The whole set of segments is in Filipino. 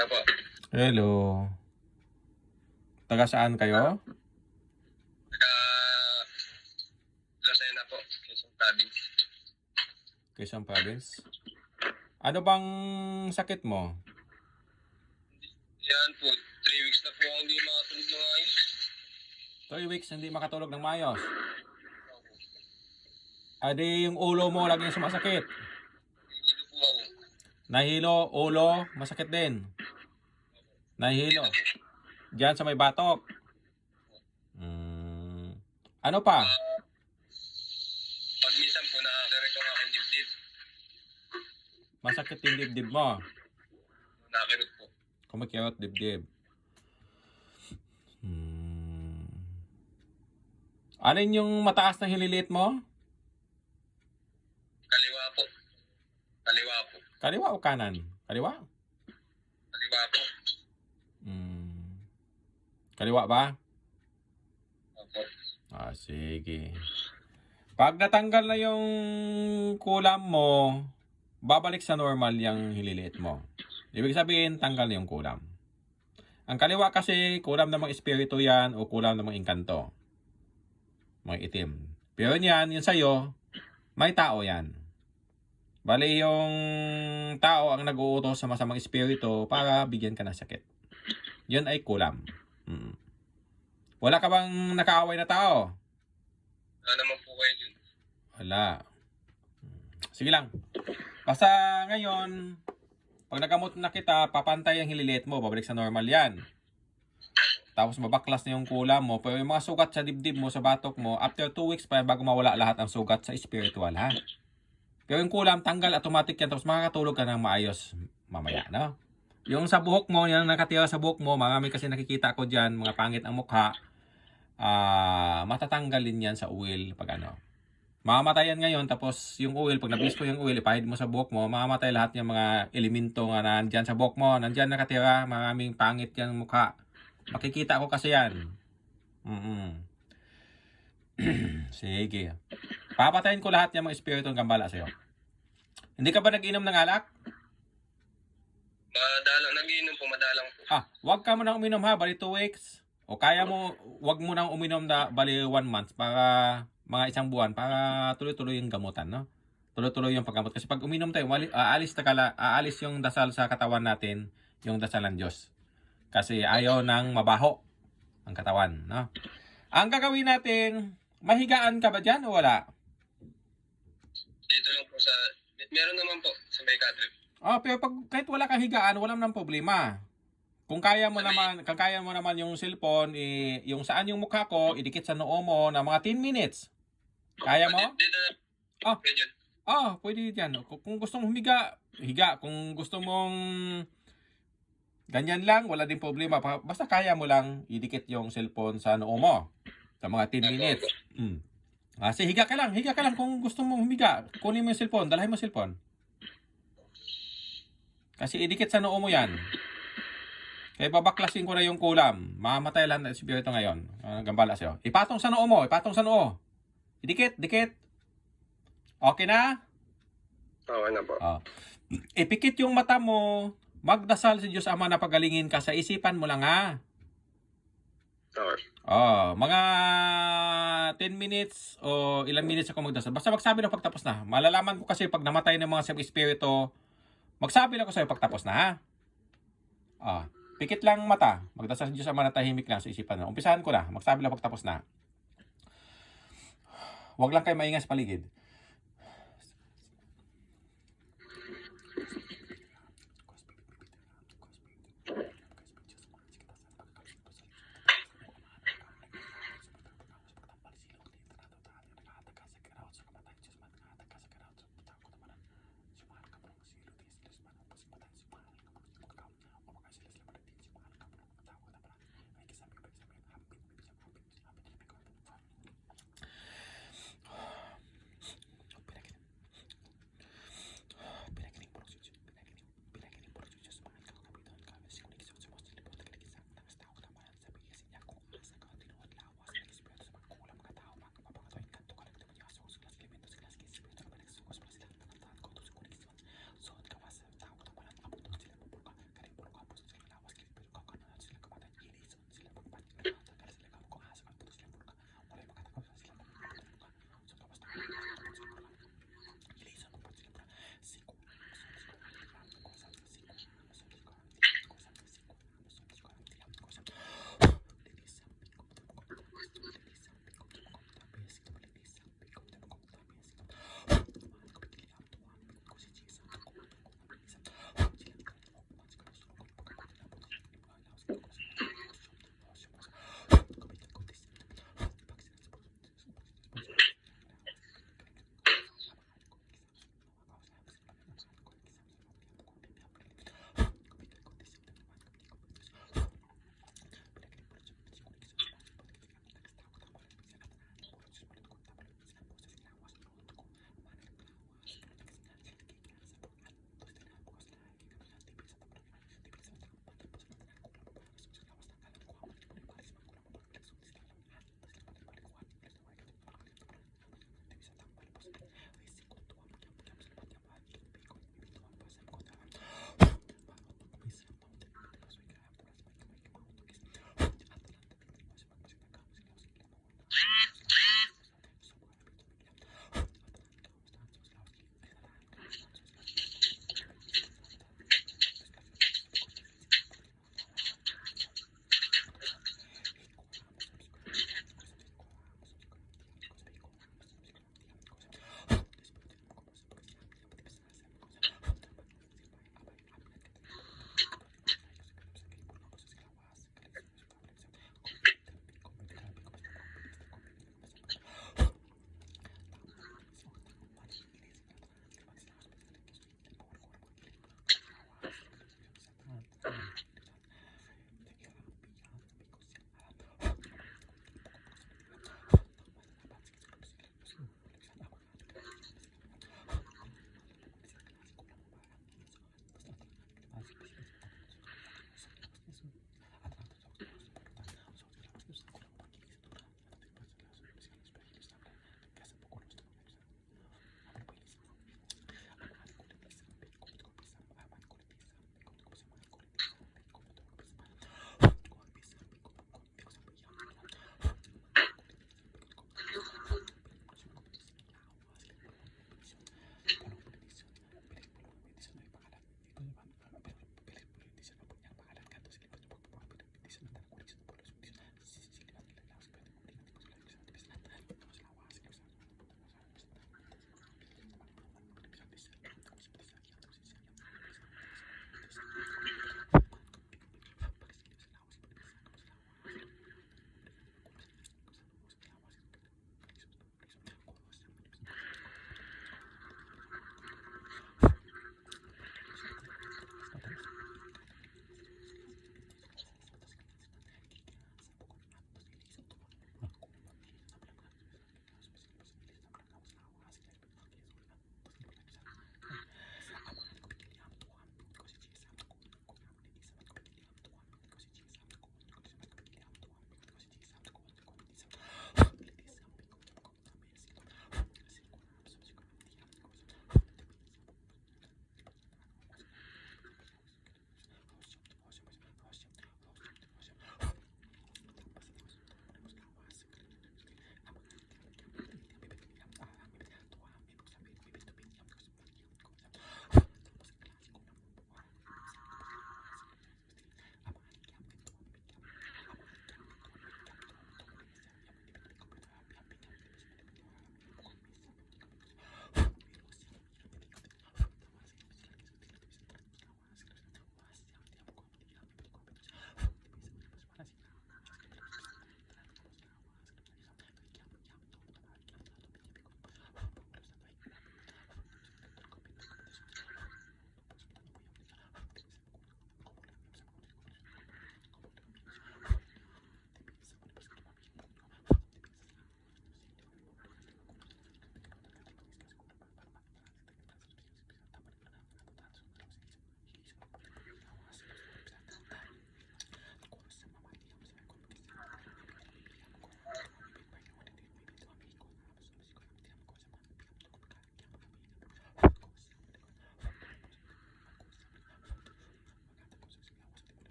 Apo. Hello. Taga saan kayo? Taga Lucena po, Quezon Province. Quezon Province. Ano bang sakit mo? Yan po, 3 weeks na po ako hindi makatulog ng ayos. 3 weeks hindi makatulog ng maayos. Adi yung ulo mo laging sumasakit. Hilo po ako. Nahilo, ulo, masakit din. Nahilo. Diyan sa may batok. Ano pa? Pag minsan po nakakirito ng aking dibdib. Masakit yung dibdib mo. Nakakirot po. Kumikirot dibdib. Alin yung mataas na hililit mo? Kaliwa po. Kaliwa po. Kaliwa o kanan? Kaliwa? Kaliwa po. Kaliwa ba? Opo. Sige. Pag natanggal na yung kulam mo, babalik sa normal yung hililit mo. Ibig sabihin, tanggal na yung kulam. Ang kaliwa kasi, kulam ng mga espiritu yan o kulam ng mga engkanto. Mga itim. Pero yan, yun sa'yo, may tao yan. Bali yung tao ang nag-uutos sa masamang espiritu para bigyan ka ng sakit. Yun ay kulam. Wala ka bang nakaaway na tao? Wala naman po kayo dun. Wala. Sige lang. Basta ngayon, pag nagamot na kita, papantay ang hililit mo, babalik sa normal yan. Tapos mabaklas na yung kulam mo, pero yung mga sugat sa dibdib mo, sa batok mo, after 2 weeks pa bago mawala lahat ang sugat sa spiritual, ha? Pero yung kulam, tanggal automatic yan, tapos makakatulog ka ng maayos mamaya, no? Yung sa buhok mo, yung nakatira sa buhok mo, marami kasi nakikita ko dyan, mga pangit ang mukha, matatanggalin yan sa oil pag ano. Mamamatay yan ngayon, tapos yung oil, pag nabis ko yung oil, ipahid mo sa buhok mo, mamamatay lahat yung mga elemento nga nandyan sa buhok mo, nandyan nakatira, maraming pangit yung mukha. Makikita ko kasi yan. Sige. Papatayin ko lahat yung mga espiritu ng gambala sa'yo. Hindi ka ba nag-inom ng alak? Madalang, nag-iinom po, madalang po. Wag ka mo nang uminom ha, bali 2 weeks. O kaya mo, wag mo nang uminom na bali 1 month para mga 1 buwan para tuloy-tuloy yung gamutan, no? Tuloy-tuloy yung paggamot. Kasi pag uminom tayo, aalis yung dasal sa katawan natin, yung dasal ng Diyos. Kasi ayaw nang mabaho ang katawan, no? Ang gagawin natin, mahigaan ka ba dyan o wala? Dito lang po sa, meron naman po sa may Catholic. Pero pag kahit wala kang higaan, wala nang problema. Kung kaya mo naman yung cellphone, yung saan yung mukha ko, idikit sa noo mo na mga 10 minutes. Kaya mo? Dito na. Medyo. Pwede yan. Kung gusto mong humiga, higa. Kung gusto mong ganyan lang, wala din problema. Basta kaya mo lang idikit yung cellphone sa noo mo. Sa mga 10 minutes. Kasi higa ka lang kung gusto mong humiga. Kunin mo yung cellphone, dalahin mo yung cellphone. Kasi idikit sa noo mo yan. Kaya babaklasin ko na yung kulam. Mamatay lang ng espiritu ngayon. Gambala sa'yo. Ipatong sa noo mo, Idikit. Okay na? Okay na po. Ipikit yung mata mo. Magdasal si Diyos Ama na pagalingin ka sa isipan mo lang, ha? Okay. Mga 10 minutes o ilang minutes ako magdasal. Basta magsabi na pagtapos na. Malalaman ko kasi pag namatay ng mga espiritu, magsabi lang ko sa'yo pagtapos na, ha? Pikit lang mata. Magdasal si Diyos Ama na tahimik lang sa isipan mo. Umpisahan ko na. Magsabi lang pagtapos na. Huwag lang kayo maingay sa paligid.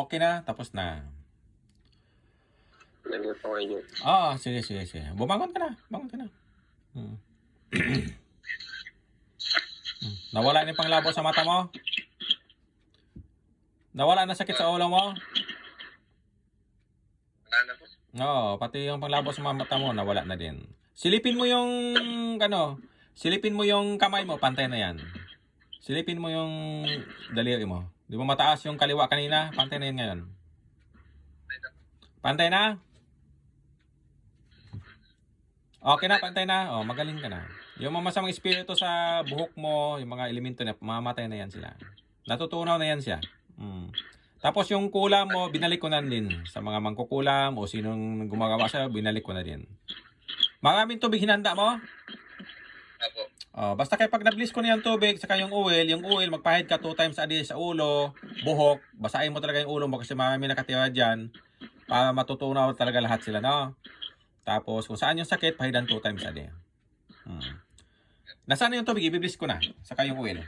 okay na, tapos na. Nandun po kayo. Sige. Bumangon ka na. Hmm. Nawala na yung panglabo sa mata mo? Nawala na sakit sa ulo mo? Wala na po. Oo, pati yung panglabo sa mata mo, nawala na din. Silipin mo yung kamay mo, pantay na yan. Silipin mo yung daliri mo. Di ba mataas yung kaliwa kanina? Pantay na yan ngayon. Pantay na? Okay na, pantay na. Magaling ka na. Yung mga masamang espiritu sa buhok mo, yung mga elemento na, mamamatay na yan sila. Natutunaw na yan siya. Tapos yung kulam mo, binalik ko na din. Sa mga mangkukulam o sinong gumagawa siya, binalik ko na din. Maraming tubig hinanda mo? Apo. Basta kaya pag na-bliss ko na yung tubig, saka yung oil magpahid ka 2 times a day sa ulo, buhok, basahin mo talaga yung ulo mo kasi marami nakatira dyan para matutunaw talaga lahat sila, no? Tapos kung saan yung sakit, pahidan 2 times a day. Nasaan na yung tubig? Ibibliss ko na, saka yung oil.